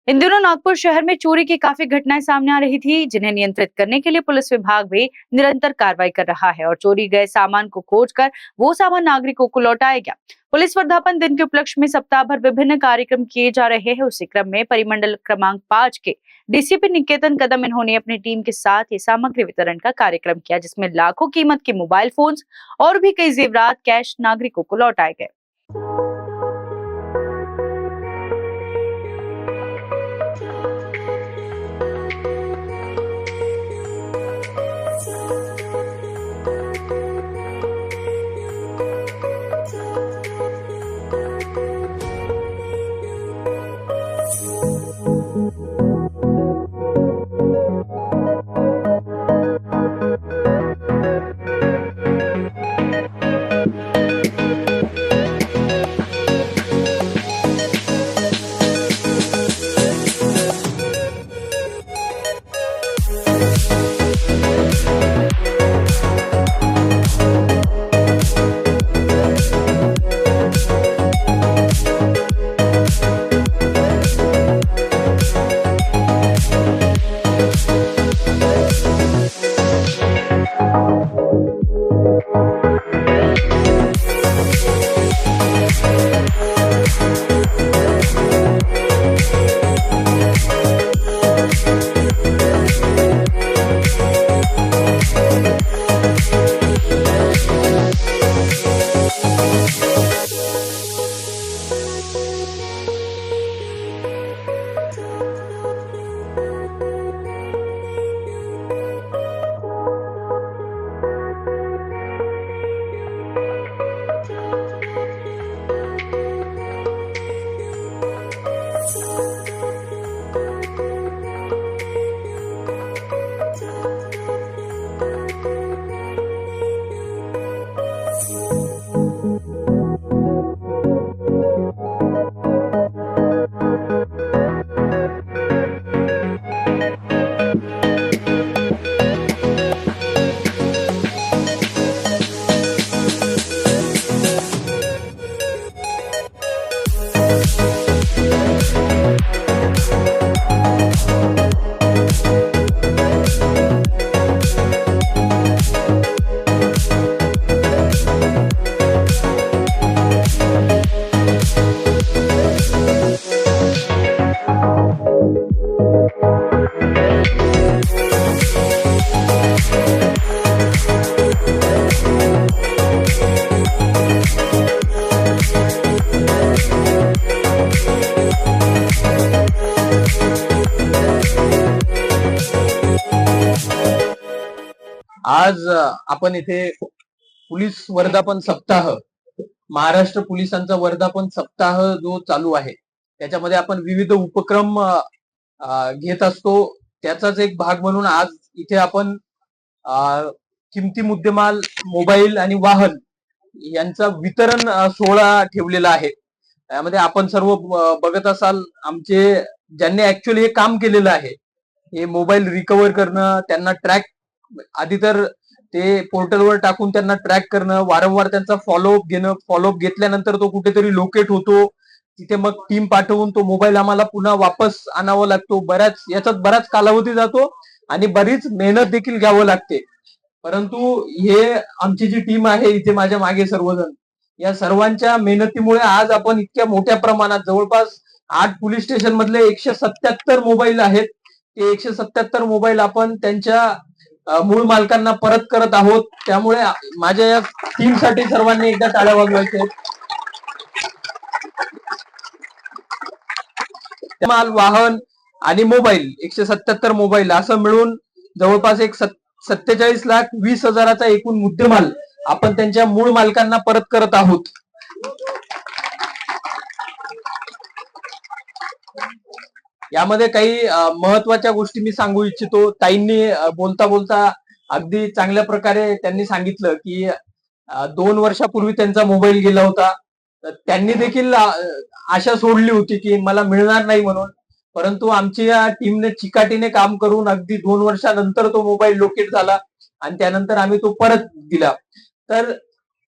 In दिनों नागपुर शहर में चोरी की काफी घटनाएं सामने आ रही थी, जिन्हें नियंत्रित करने के लिए पुलिस विभाग भी निरंतर कार्रवाई कर रहा है और चोरी गए सामान को खोजकर वो सामान नागरिकों को लौटाया गया। पुलिस वर्धापन दिन के उपलक्ष्य में सप्ताह भर विभिन्न कार्यक्रम किए जा रहे हैं। उसी क्रम में परिमंडल क्रमांक 5 के डीसीपी निकेतन कदम इन्होंने अपनी टीम के साथ ये सामग्री वितरण का कार्यक्रम किया, जिसमें लाखों कीमत के मोबाइल फोन्स और भी कई जेवरात कैश नागरिकों को लौटाए गए। आज आपण इथे पोलीस वर्धापन सप्ताह, महाराष्ट्र पोलिसांचा वर्धापन सप्ताह जो चालू आहे त्याच्यामध्ये आपण विविध उपक्रम घेत असतो. त्याचाच एक भाग म्हणून आज इथे आपण किमती मुद्देमाल, मोबाईल आणि वाहन यांचा वितरण सोहळा ठेवलेला आहे. त्यामध्ये आपण सर्व बघत असाल, आमचे ज्यांनी ऍक्च्युअली हे काम केलेलं आहे, हे मोबाईल रिकव्हर करणं, त्यांना ट्रॅक आधी तर ते पोर्टलवर टाकून त्यांना ट्रॅक करणं, वारंवार त्यांचा फॉलोअप घेणं, फॉलोअप घेतल्यानंतर तो कुठेतरी लोकेट होतो, तिथे मग टीम पाठवून तो मोबाईल आम्हाला पुन्हा वापस आणावा लागतो. याच्यात बराच कालावधी जातो आणि बरीच मेहनत देखील घ्यावं लागते. परंतु हे आमची जी टीम आहे इथे माझ्या मागे सर्वजण, या सर्वांच्या मेहनतीमुळे आज आपण इतक्या मोठ्या प्रमाणात जवळपास 8 पोलीस स्टेशन मधले 177 मोबाईल आहेत. ते 177 मोबाईल आपण त्यांच्या मूळ मालकांना परत करत आहोत. त्यामुळे माझ्या या टीमसाठी सर्वांनी एकदा टाळ्या वाजवायच्या. माल, वाहन आणि मोबाईल 177 मोबाईल असं मिळून जवळपास एक 47,20,000चा एकूण मुद्देमाल आपण त्यांच्या मूळ मालकांना परत करत आहोत. यामध्ये काही महत्वाच्या गोष्टी मी सांगू इच्छितो. ताईंनी बोलता बोलता अगदी चांगल्या प्रकारे त्यांनी सांगितलं की 2 वर्षापूर्वी त्यांचा मोबाईल गेला होता. त्यांनी देखील आशा सोडली होती की मला मिळणार नाही म्हणून, परंतु आमच्या टीमने चिकाटीने काम करून अगदी 2 वर्षानंतर तो मोबाईल लोकेट झाला आणि त्यानंतर आम्ही तो परत दिला. तर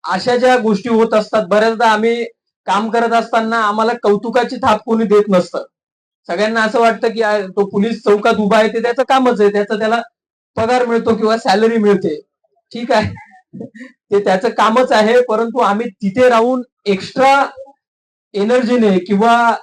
अशा ज्या गोष्टी होत असतात, बऱ्याचदा आम्ही काम करत असताना आम्हाला कौतुकाची थाप कोणी देत नसतं. सगळ्यांना असं वाटतं की तो पोलीस चौकात उभा आहे ते त्याचं कामच आहे, त्याला पगार मिळतो किंवा सॅलरी मिळते, ठीक आहे. ते त्याचं कामच आहे. परंतु आम्ही तिथे राहून एक्स्ट्रा एनर्जीने किंवा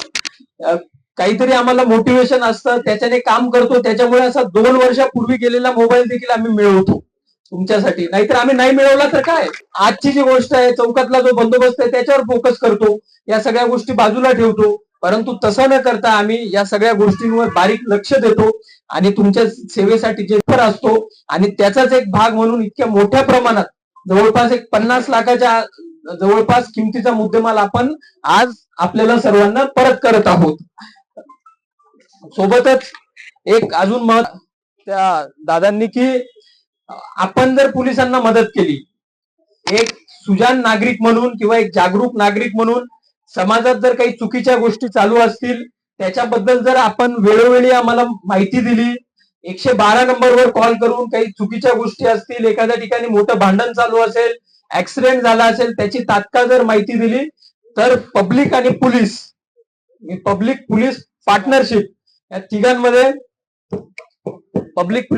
काहीतरी आम्हाला मोटिवेशन असतं, त्याच्याने काम करतो. त्याच्यामुळे असा 2 वर्षापूर्वी गेलेला मोबाईल देखील आम्ही मिळवतो तुमच्यासाठी. नाहीतर आम्ही नाही मिळवला तर काय, आजची जी गोष्ट आहे, चौकातला जो बंदोबस्त आहे त्याच्यावर फोकस करतो, या सगळ्या गोष्टी बाजूला ठेवतो. परंतु तसं न करता आम्ही या सगळ्या गोष्टींवर बारीक लक्ष देतो आणि तुमच्या सेवेसाठी जे असतो आणि त्याचाच एक भाग म्हणून इतक्या मोठ्या प्रमाणात जवळपास एक 50 लाखाच्या जवळपास किमतीचा मुद्देमाल आपण आज आपल्याला सर्वांना परत करत आहोत. सोबतच एक अजून मत त्या दादांनी की आपण जर पोलिसांना मदत केली, एक सुजाण नागरिक म्हणून किंवा एक जागरूक नागरिक म्हणून समाजात जर काही चुकीच्या गोष्टी चालू असतील त्याच्याबद्दल जर आपण वेळोवेळी आम्हाला माहिती दिली, 112 नंबरवर कॉल करून काही चुकीच्या गोष्टी असतील, एखाद्या ठिकाणी मोठं भांडण चालू असेल, ऍक्सिडेंट झाला असेल, त्याची तात्काळ जर माहिती दिली तर पब्लिक आणि पब्लिक पोलीस पार्टनरशिप या तिघांमध्ये पब्लिक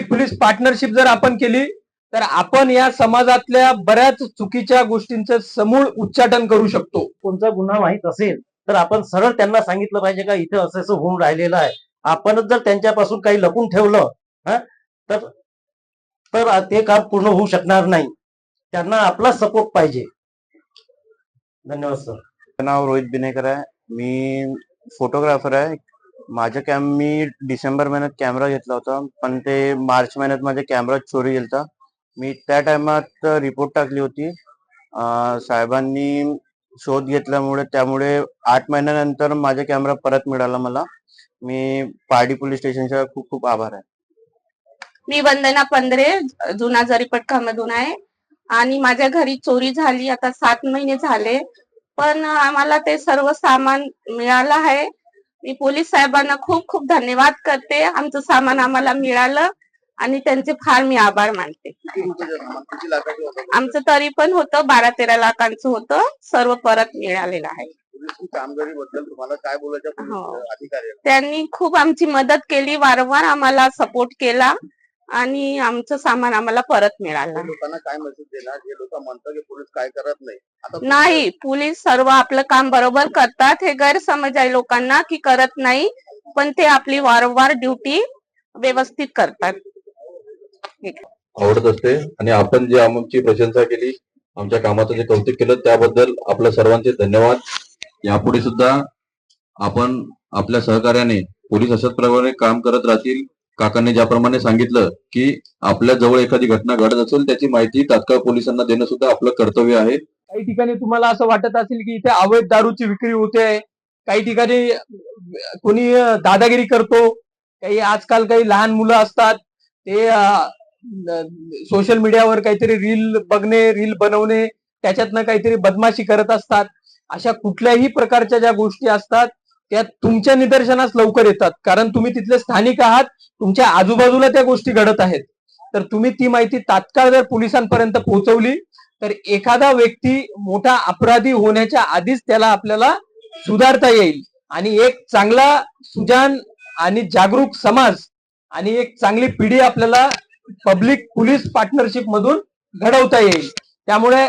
पोलीस पार्टनरशिप जर आपण केली तर आपण या समाजातल्या बऱ्याच चुकीच्या गोष्टींचं समूळ उच्चाटन करू शकतो. कोणता गुन्हा माहित असेल तर आपण सरळ त्यांना सांगितलं पाहिजे का इथे असं असं होऊन राहिलेलं आहे. आपणच जर त्यांच्यापासून काही लपून ठेवलं तर तर ते काम पूर्ण होऊ शकणार नाही. त्यांना आपला सपोर्ट पाहिजे. धन्यवाद सर. माझं नाव रोहित बिनेकर आहे. मी फोटोग्राफर आहे. मी डिसेंबर महिन्यात कॅमेरा घेतला होता, पण ते मार्च महिन्यात माझ्या कॅमेरा चोरी गेलता. मी त्या टायमात रिपोर्ट टाकली होती. साहेबांनी शोध घेतल्यामुळे त्यामुळे 8 महिन्यानंतर माझा कॅमेरा परत मिळाला मला. मी पारडी पोलीस स्टेशनचा खूप खूप आभार आहे. मी वंदना पंधरे जुना जरीपटका मधून आहे आणि माझ्या घरी चोरी झाली आता 7 महिने झाले, पण आम्हाला ते सर्व सामान मिळालं आहे. मी पोलीस साहेबांना खूप खूप धन्यवाद करते. आमचं सामान आम्हाला मिळालं आणि त्यांचे फार मी आभार मानते. आमचं तरी पण होतं 12-13 लाखांचं होतं, सर्व परत मिळालेलं आहे. कामगिरीबद्दल तुम्हाला काय बोलायचं अधिकारी? त्यांनी खूप आमची मदत केली, वारंवार आम्हाला सपोर्ट केला आणि आमचं सामान आम्हाला परत मिळालं. लोकांना काय मेसेज देणार जे लोक म्हणतात की पोलीस काय करत नाही? नाही, पोलीस सर्व आपलं काम बरोबर करतात. हे गैरसमज आहे लोकांना की करत नाही, पण ते आपली वारंवार ड्युटी व्यवस्थित करतात. आवडत असते आणि आपण जे आमची प्रशंसा केली, आमच्या कामाचं जे कौतुक केलं त्याबद्दल आपल्या सर्वांचे धन्यवाद. यापुढे सुद्धा आपण आपल्या सहकार्याने पोलीस अशाच प्रकारे काम करत राहतील. काकांनी ज्याप्रमाणे सांगितलं की आपल्या जवळ एखादी घटना घडत असेल त्याची माहिती तात्काळ पोलिसांना देणं सुद्धा आपलं कर्तव्य आहे. काही ठिकाणी तुम्हाला असं वाटत असेल की इथे अवैध दारूची विक्री होते, काही ठिकाणी कोणी दादागिरी करतो, काही आजकाल काही लहान मुलं असतात ते सोशल मीडियावर काहीतरी रील बघणे, रील बनवणे, त्याच्यातनं काहीतरी बदमाशी करत असतात. अशा कुठल्याही प्रकारच्या ज्या गोष्टी असतात त्या तुमच्या निदर्शनास लवकर येतात, कारण तुम्ही तिथले स्थानिक आहात, तुमच्या आजूबाजूला त्या गोष्टी घडत आहेत. तर तुम्ही ती माहिती तात्काळ जर पोलिसांपर्यंत पोहोचवली तर एखादा व्यक्ती मोठा अपराधी होण्याच्या आधीच त्याला आपल्याला सुधारता येईल आणि एक चांगला सुजाण आणि जागरूक समाज आणि एक चांगली पिढी आपल्याला पब्लिक पोलीस पार्टनरशिप मधून घडवता येईल. त्यामुळे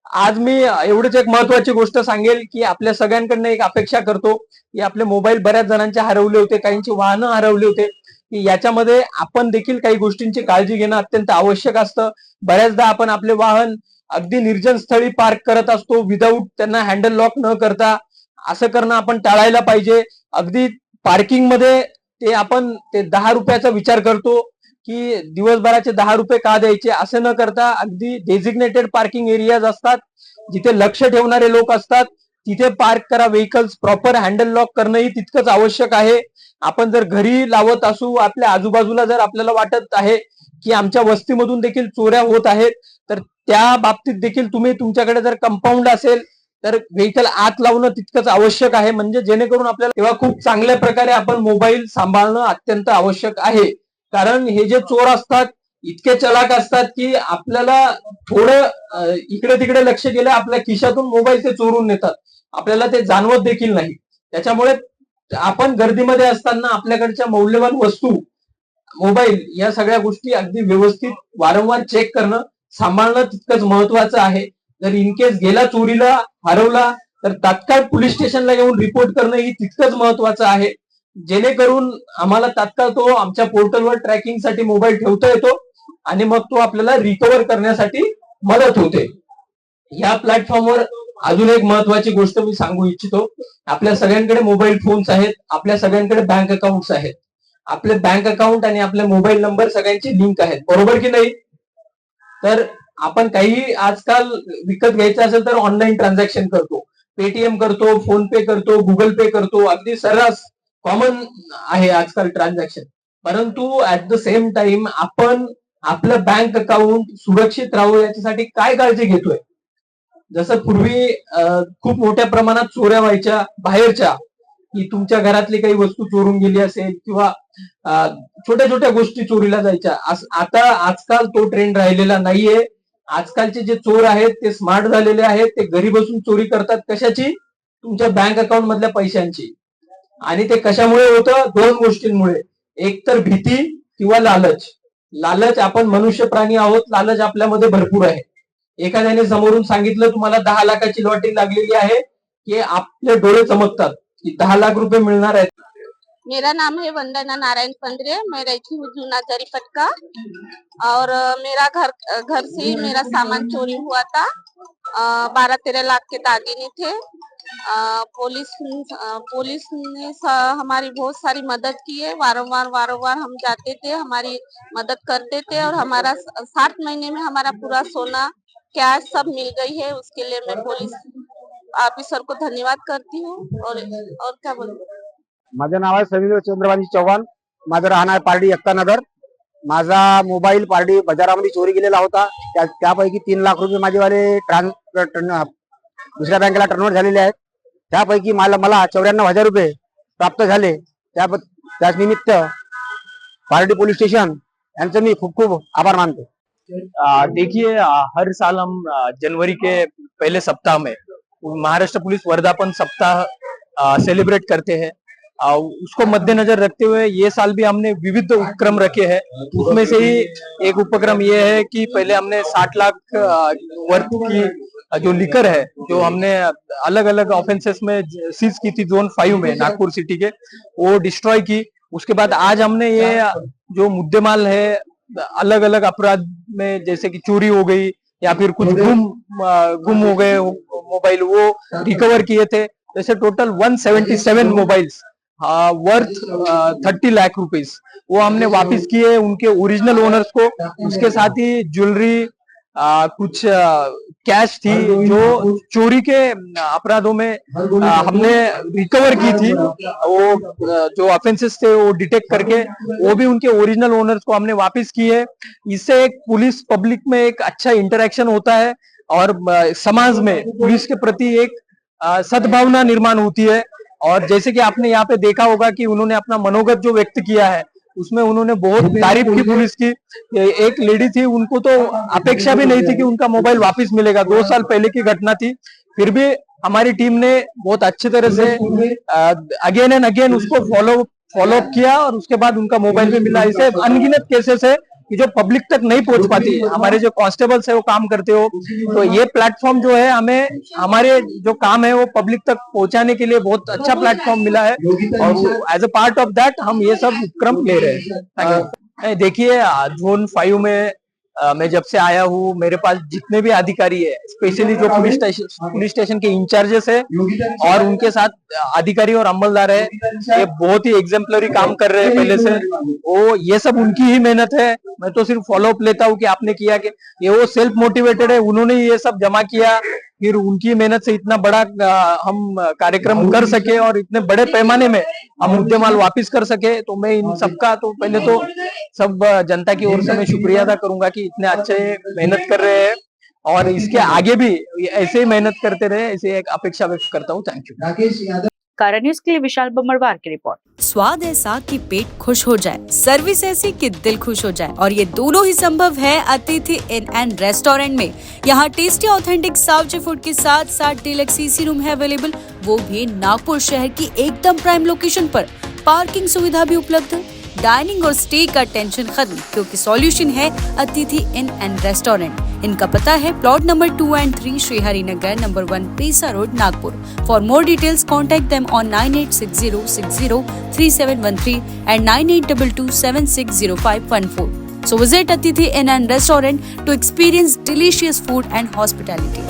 आज मी एवढीच एक महत्वाची गोष्ट सांगेल की आपल्या सगळ्यांकडनं एक अपेक्षा करतो की आपले मोबाईल बऱ्याच जणांचे हरवले होते, काहींची वाहनं हरवली होते, की याच्यामध्ये आपण देखील काही गोष्टींची काळजी घेणं अत्यंत आवश्यक असतं. बऱ्याचदा आपण आपले वाहन अगदी निर्जन स्थळी पार्क करत असतो विदाऊट त्यांना हँडल लॉक न करता. असं करणं आपण टाळायला पाहिजे. अगदी पार्किंग मध्ये आपण 10 रुपयाचा विचार करतो की दिवसभराचे 10 रुपये का द्यायचे, असं न करता अगदी डेझिग्नेटेड पार्किंग एरियाज असतात जिथे लक्ष ठेवणारे लोक असतात, तिथे पार्क करा व्हेकल्स. प्रॉपर हँडल लॉक करणंही तितकंच आवश्यक आहे. आपण जर घरी लावत असू, आपल्या आजूबाजूला जर आपल्याला वाटत आहे की आमच्या वस्तीमधून देखील चोऱ्या होत आहेत, तर त्या बाबतीत देखील तुम्ही तुमच्याकडे जर कंपाऊंड असेल तर व्हेकल आत लावणं तितकंच आवश्यक आहे, म्हणजे जेणेकरून आपल्याला तेव्हा खूप चांगल्या प्रकारे आपण मोबाईल सांभाळणं अत्यंत आवश्यक आहे. कारण हे जे चोर असतात इतके चलाक असतात की आपल्याला थोडं इकडे तिकडे लक्ष गेलं आपल्या खिशातून मोबाईल ते चोरून नेतात. आपल्याला ते जाणवत देखील नाही. त्याच्यामुळे आपण गर्दीमध्ये असताना आपल्याकडच्या मौल्यवान वस्तू, मोबाईल या सगळ्या गोष्टी अगदी व्यवस्थित वारंवार चेक करणं, सांभाळणं तितकंच महत्वाचं आहे. जर इन केस गेला चोरीला, हरवला, तर तात्काळ पोलीस स्टेशनला येऊन रिपोर्ट करणं ही तितकंच महत्वाचं आहे, जेणेकरून आम्हाला तात्काळ तो आमच्या पोर्टलवर ट्रॅकिंगसाठी मोबाईल ठेवता येतो आणि मग तो आपल्याला रिकव्हर करण्यासाठी मदत होते. या प्लॅटफॉर्मवर अजून एक महत्वाची गोष्ट मी सांगू इच्छितो. आपल्या सगळ्यांकडे मोबाईल फोन्स आहेत, आपल्या सगळ्यांकडे बँक अकाउंट्स आहेत. आपले बँक अकाउंट आणि आपले मोबाईल नंबर सगळ्यांची लिंक आहेत, बरोबर की नाही? तर आपण काही आजकाल विकत घ्यायचं असेल तर ऑनलाईन ट्रान्झॅक्शन करतो, पेटीएम करतो, फोन पे करतो, गुगल पे करतो, अगदी सर्रास कॉमन आहे आजकाल ट्रान्झॅक्शन. परंतु ऍट द सेम टाइम आपण आपलं बँक अकाउंट सुरक्षित राहावं याच्यासाठी काय काळजी घेतोय? जसं पूर्वी खूप मोठ्या प्रमाणात चोऱ्या व्हायच्या बाहेरच्या, की तुमच्या घरातली काही वस्तू चोरून गेली असेल किंवा छोट्या छोट्या गोष्टी चोरीला जायच्या. आता आजकाल तो ट्रेंड राहिलेला नाहीये. आजकालचे जे चोर आहेत ते स्मार्ट झालेले आहेत. ते घरी बसून चोरी करतात. कशाची? तुमच्या बँक अकाउंट मधल्या पैशांची. आणि ते कशामुळे होतं? दोन गोष्टींमुळे. एक तर भीती किंवा लालच. लालच, आपण मनुष्य प्राणी आहोत, लालच आपल्यामध्ये भरपूर आहे. एखाद्याने समोरून सांगितलं तुम्हाला 10 लाखाची लॉटरी लागलेली आहे, की आपले डोळे चमकतात कि 10 लाख रुपए मिलना है। मेरा नाम है वंदना नारायण पंद्रे, मैं रहती हूँ जूना जरीपटका। और मेरा घर से ही मेरा सामान चोरी हुआ था। 12-13 लाख के दागिने थे। पुलिस ने हमारी बहुत सारी मदद की है। वारंवार हम जाते थे, हमारी मदद करते थे और हमारा 7 महीने में हमारा पूरा सोना कैश सब मिल गई है। उसके लिए मैं पुलिस ऑफिसर को धन्यवाद करती हूँ। और क्या बोलूं। माझं नाव आहे समीर चंद्रबाजी चव्हाण। माझं राहणार पारडी एक्कानगर। माझा मोबाईल पारडी बाजारामध्ये चोरी गेलेला होता। त्यापैकी 3 लाख रुपये माझेवाले दुसऱ्या बँकेला ट्रान्सफर झालेले आहेत। त्यापैकी मला 94,000 रुपये प्राप्त झाले। त्याच निमित्त पारडी पोलीस स्टेशन यांचं मी खूप खूप आभार मानतो। देखिए, हर साल हम जनवरी के पहले सप्ताह में महाराष्ट्र पुलिस वर्धापन सप्ताह सेलिब्रेट करते हैं। उसको मद्देनजर रखते हुए ये साल भी हमने विविध उपक्रम रखे हैं। उसमें से ही एक उपक्रम ये है कि पहले हमने 60 लाख वर्थ की जो लिकर है, जो हमने अलग अलग ऑफेंसेस में सीज की थी जोन 5 में नागपुर सिटी के, वो डिस्ट्रॉय की। उसके बाद आज हमने ये जो मुद्देमाल है अलग अलग अपराध में, जैसे कि चोरी हो गई या फिर कुछ गुम हो गए मोबाइल, वो रिकवर किए थे। जैसे total 177 mobiles worth 30 lakh rupees वो हमने वापस किए उनके ओरिजिनल ओनर्स को। उसके साथ ही ज्वेलरी, कुछ कैश थी जो चोरी के अपराधों में हमने रिकवर की थी। वो जो ऑफेंसेस थे वो डिटेक्ट करके वो भी उनके ओरिजिनल ओनर्स को हमने वापस किए। इससे एक पुलिस पब्लिक में एक अच्छा इंटरेक्शन होता है और समाज में पुलिस के प्रति एक सद्भावना निर्माण होती है। और जैसे कि आपने यहाँ पे देखा होगा कि उन्होंने अपना मनोगत जो व्यक्त किया है, उसमें उन्होंने बहुत तारीफ की पुलिस की। एक लेडी थी, उनको तो अपेक्षा भी नहीं थी कि उनका मोबाइल वापस मिलेगा। 2 साल पहले की घटना थी, फिर भी हमारी टीम ने बहुत अच्छी तरह से अगेन एंड अगेन उसको फॉलो अप किया और उसके बाद उनका मोबाइल भी मिला। ऐसे अनगिनत केसेस है कि जो पब्लिक तक नहीं पहुंच पाती। हमारे जो कांस्टेबल्स है वो काम करते हो, तो ये प्लेटफॉर्म जो है हमें हमारे जो काम है वो पब्लिक तक पहुंचाने के लिए बहुत अच्छा प्लेटफॉर्म मिला है और as a part of that हम ये सब उपक्रम ले रहे हैं। देखिए, जोन 5 में मैं जब से आया हूँ, मेरे पास जितने भी अधिकारी है, स्पेशली जो पुलिस स्टेशन के इंचार्जेस है और उनके साथ अधिकारी और अमलदार है, ये बहुत ही एग्जाम्पलरी काम कर रहे हैं पहले से। वो ये सब उनकी ही मेहनत है, मैं तो सिर्फ फॉलो अप लेता हूँ कि आपने किया कि ये वो सेल्फ मोटिवेटेड है, उन्होंने ये सब जमा किया, फिर उनकी मेहनत से इतना बड़ा हम कार्यक्रम कर सके और इतने बड़े पैमाने में हम मुद्देमाल वापस कर सके। तो मैं इन सबका तो पहले तो सब जनता की ओर से मैं शुक्रिया अदा करूंगा कि इतने अच्छे मेहनत कर रहे हैं और इसके आगे भी ऐसे ही मेहनत करते रहे, ऐसे एक अपेक्षा व्यक्त करता हूँ। Thank you. कारण न्यूज के लिए विशाल बमरवार की रिपोर्ट। स्वाद ऐसा कि पेट खुश हो जाए, सर्विस ऐसी कि दिल खुश हो जाए, और ये दोनों ही संभव है अतिथि इन एंड रेस्टोरेंट में। यहाँ टेस्टी ऑथेंटिक साउथ फूड के साथ साथ डीलक्स एसी रूम है अवेलेबल, वो भी नागपुर शहर की एकदम प्राइम लोकेशन पर। पार्किंग सुविधा भी उपलब्ध है। डाइनिंग और स्टे का टेंशन खत्म, क्योंकि सॉल्यूशन है अतिथि इन एंड रेस्टोरेंट। इनका पता है plot number 2 and 3 Shrihari Nagar number 1 Pesa road Nagpur. For more details contact them on 9860603713 and 9822760514. So visit Atithi Inn and Restaurant to experience delicious food and hospitality.